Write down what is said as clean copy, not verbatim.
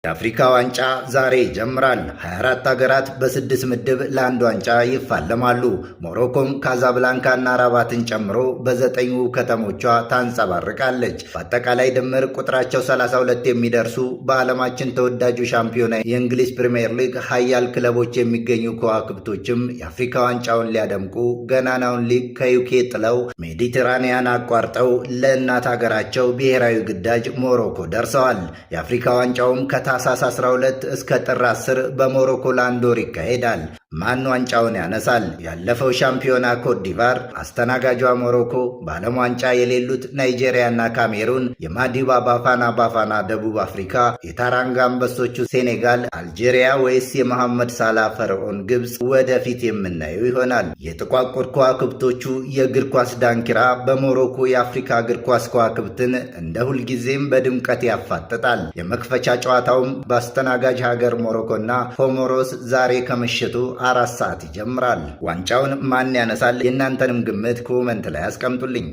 የአፍሪካ ዋንጫ ዛሬ ይጀምራል። 24 ሀገራት በ6 ምድብ ለአንድ ዋንጫ ይፋለማሉ። ሞሮኮም ካዛብላንካና ራባትን ጨምሮ በ9 ከተሞቿ ታንጸባርቃለች። በአጠቃላይ ድምር ቁጥራቸው 32 የሚደርሱ በዓለማችን ተወዳጁ ሻምፒዮና የእንግሊዝ ፕሪምየር ሊግ ሀያል ክለቦች የሚገኙ ከዋክብቶችም የአፍሪካ ዋንጫውን ሊያደምቁ ገናናውን ሊግ ከዩኬ ጥለው ሜዲትራኒያን አቋርጠው ለእናት ሀገራቸው ብሔራዊ ግዳጅ ሞሮኮ ደርሰዋል። የአፍሪካ ዋንጫውም ታህሳስ 12 እስከ ጥር 10 በሞሮኮ ለአንድ ወር ይካሄዳል። ማን ዋንጫውን ያነሳል? ያለፈው ሻምፒዮና ኮት ዲቫር፣ አስተናጋጇ ሞሮኮ፣ በዓለም ዋንጫ የሌሉት ናይጄሪያና ካሜሩን፣ የማዲባ ባፋና ደቡብ አፍሪካ፣ የታራንጋ አንበሶቹ ሴኔጋል፣ አልጄሪያ ወይስ የመሐመድ ሳላ ፈርዖን ግብፅ? ወደፊት የምናየው ይሆናል። የጥቋቁር ከዋክብቶቹ የእግር ኳስ ዳንኪራ በሞሮኮ የአፍሪካ እግር ኳስ ከዋክብትን እንደ ሁልጊዜም በድምቀት ያፋጥጣል። የመክፈቻ ጨዋታውም በአስተናጋጅ ሀገር ሞሮኮና ኮሞሮስ ዛሬ ከምሽቱ 4 ሰዓት ይጀምራል። ዋንጫውን ማን ያነሳል? የእናንተንም ግምት ኮመንት ላይ አስቀምጡልኝ።